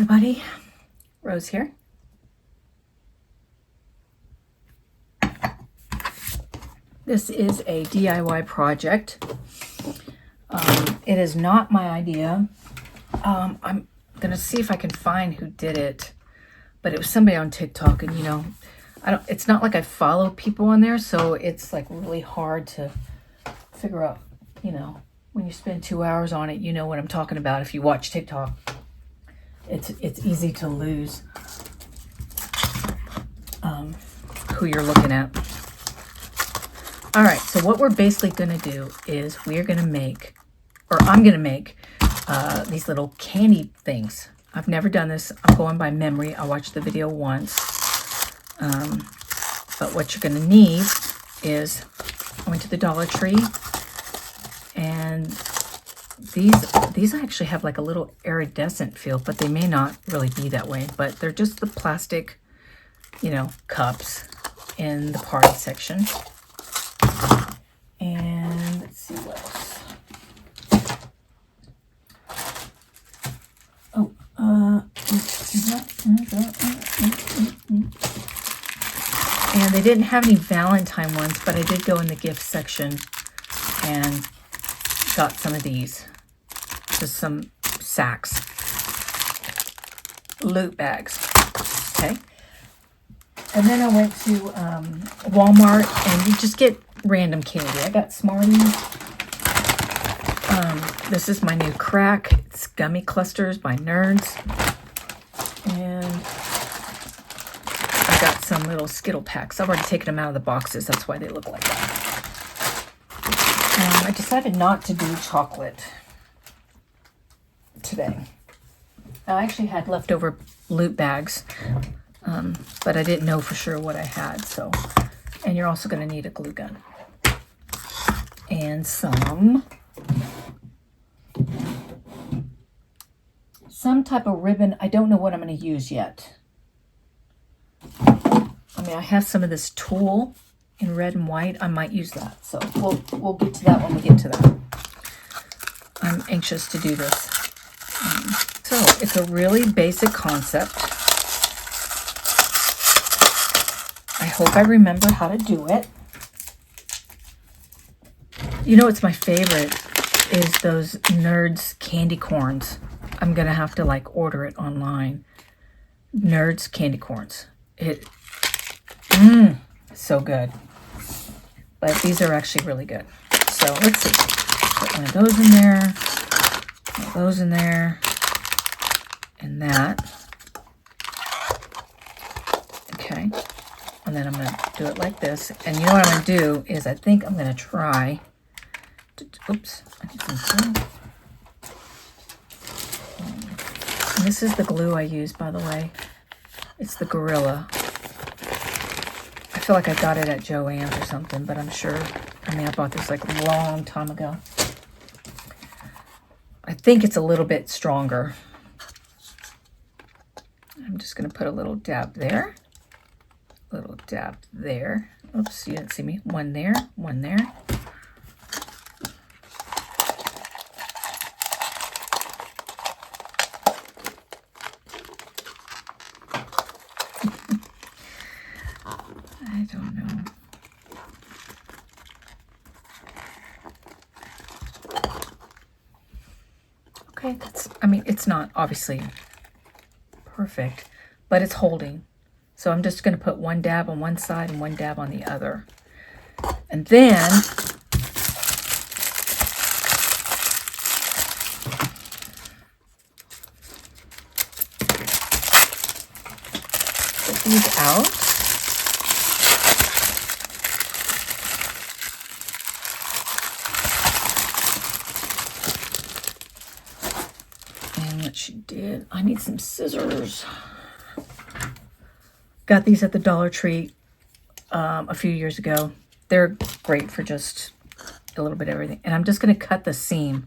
everybody, Rose here. This is a DIY project. It is not my idea. I'm gonna see if I can find who did it, but it was somebody on TikTok, and you know, it's not like I follow people on there, so it's like really hard to figure out, you know, when you spend 2 hours on it, you know what I'm talking about. If you watch TikTok, it's easy to lose who you're looking at. All right, so what we're basically gonna do is we're gonna make, or I'm gonna make these little candy things. I've never done this. I'm going by memory. I watched the video once. But what you're gonna need is, I went to the Dollar Tree, and these actually have like a little iridescent feel, but they may not really be that way. But they're just the plastic, you know, cups in the party section. And let's see what else. Oh, and they didn't have any Valentine ones, but I did go in the gift section and got some of these. Just some sacks. Loot bags. Okay. And then I went to Walmart, and you just get random candy. I got Smarties. This is my new crack. It's Gummy Clusters by Nerds. And I got some little Skittle packs. I've already taken them out of the boxes. That's why they look like that. I decided not to do chocolate today. I actually had leftover loot bags, but I didn't know for sure what I had. So, and you're also going to need a glue gun and some type of ribbon. I don't know what I'm going to use yet. I mean, I have some of this tulle in red and white. I might use that. So we'll get to that when we get to that. I'm anxious to do this. So it's a really basic concept. I hope I remember how to do it. You know what's my favorite is those Nerds candy corns. I'm going to have to like order it online. Nerds candy corns. So good. But these are actually really good. So let's see. Put one of those in there. One of those in there. And that. Okay. And then I'm going to do it like this. And you know what I'm going to do is I think I'm going to try to, oops. I need some glue. And this is the glue I use, by the way. It's the Gorilla. I feel like I got it at Joann's or something, but I'm sure, I mean, I bought this like a long time ago. I think it's a little bit stronger. I'm just going to put a little dab there. A little dab there. Oops, you didn't see me. One there, one there. I don't know. Okay, that's, I mean, it's not obviously perfect, but it's holding. So I'm just going to put one dab on one side and one dab on the other. And then put these out. And what she did, I need some scissors. Got these at the Dollar Tree a few years ago. They're great for just a little bit of everything. And I'm just going to cut the seam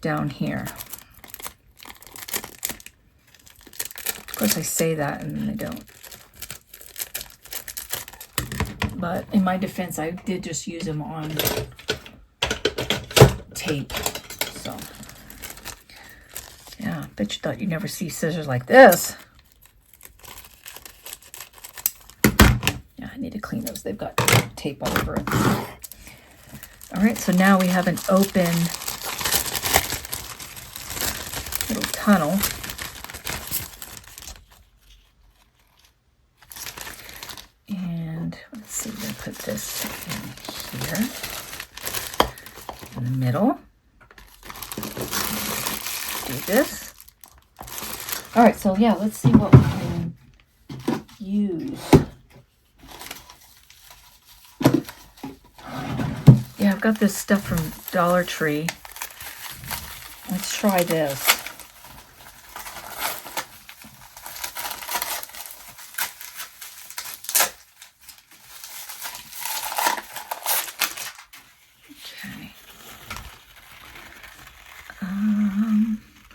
down here. Of course, I say that and then I don't. But in my defense, I did just use them on tape. So, yeah. Bet you thought you'd never see scissors like this. Yeah, I need to clean those. They've got tape all over it. All right, so now we have an open little tunnel. And let's see, we're going to put this in here, in the middle. Do this. All right, so yeah, let's see what we can use. Yeah, I've got this stuff from Dollar Tree. Let's try this. Okay.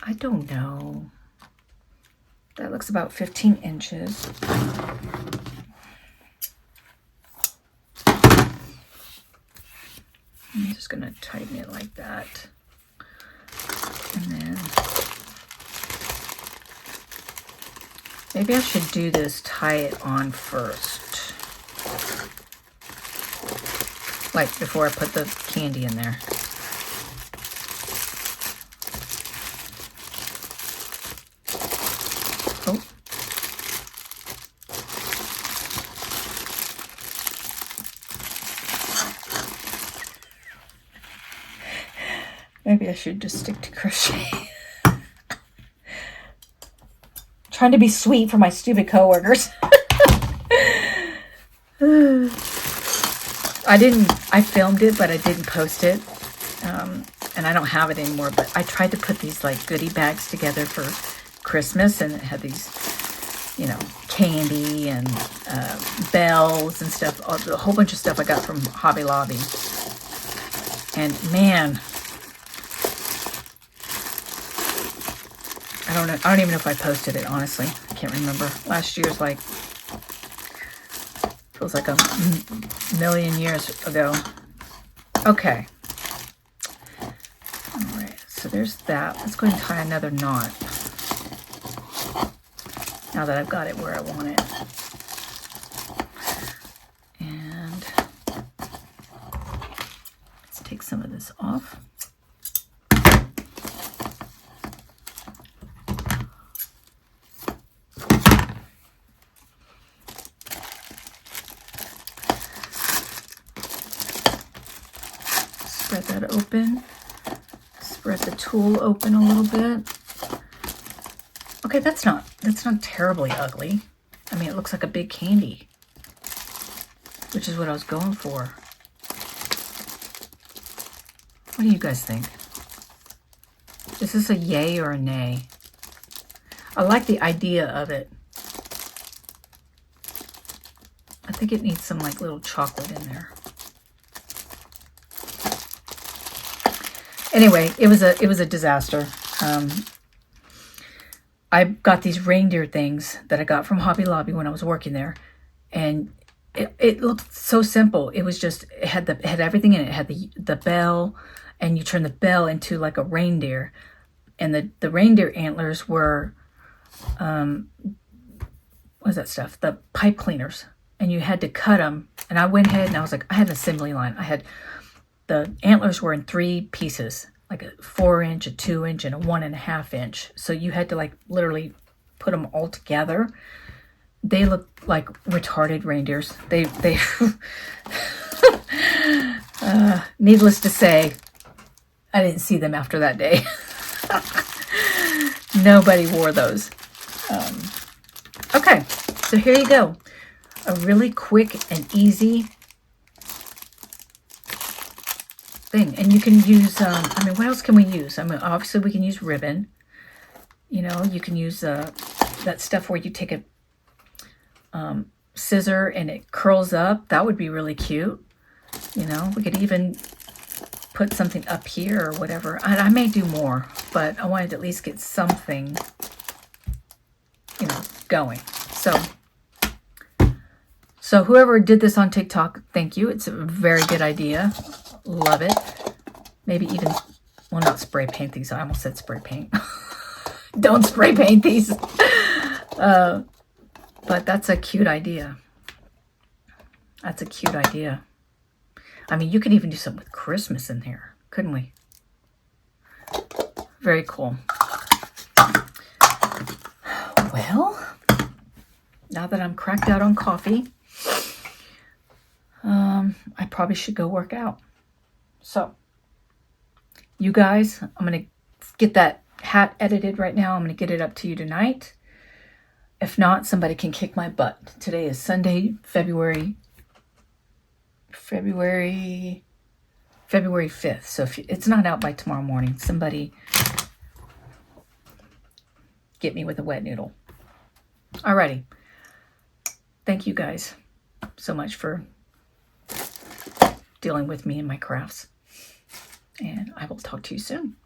I don't know. That looks about 15 inches. I'm just going to tighten it like that. And then maybe I should do this, tie it on first. Like before I put the candy in there. Oh. Maybe I should just stick to crochet. Trying to be sweet for my stupid coworkers. I filmed it, but I didn't post it. And I don't have it anymore, but I tried to put these like goodie bags together for Christmas, and it had these, you know, candy and bells and stuff, a whole bunch of stuff I got from Hobby Lobby. And man, I don't know. I don't even know if I posted it, honestly. I can't remember. Last year's like, feels like a million years ago. Okay. All right. So there's that. Let's go ahead and tie another knot. Now that I've got it where I want it. And let's take some of this off. Spread that open. Spread the tool open a little bit. Okay, that's not terribly ugly. I mean, it looks like a big candy, which is what I was going for. What do you guys think? Is this a yay or a nay? I like the idea of it. I think it needs some like little chocolate in there. Anyway, it was a disaster. I got these reindeer things that I got from Hobby Lobby when I was working there, and it looked so simple. It was just, it had everything in it. It had the bell, and you turn the bell into like a reindeer, and the reindeer antlers were what is that stuff? The pipe cleaners, and you had to cut them. And I went ahead and I was like, I had an assembly line. The antlers were in 3 pieces, like a 4-inch, a 2-inch, and a 1.5-inch. So you had to like literally put them all together. They look like retarded reindeers. They needless to say, I didn't see them after that day. Nobody wore those. Okay, so here you go. A really quick and easy thing. And you can use, I mean, what else can we use? I mean, obviously we can use ribbon. You know, you can use that stuff where you take a scissor and it curls up. That would be really cute. You know, we could even put something up here or whatever. I may do more, but I wanted to at least get something, you know, going. So whoever did this on TikTok, thank you. It's a very good idea. Love it. Maybe even, well, not spray paint these. I almost said spray paint. Don't spray paint these. But that's a cute idea. That's a cute idea. I mean, you could even do something with Christmas in here, couldn't we? Very cool. Well, now that I'm cracked out on coffee, I probably should go work out. So, you guys, I'm going to get that hat edited right now. I'm going to get it up to you tonight. If not, somebody can kick my butt. Today is Sunday, February 5th. So if it's not out by tomorrow morning, somebody get me with a wet noodle. Alrighty. Thank you guys so much for dealing with me and my crafts. And I will talk to you soon.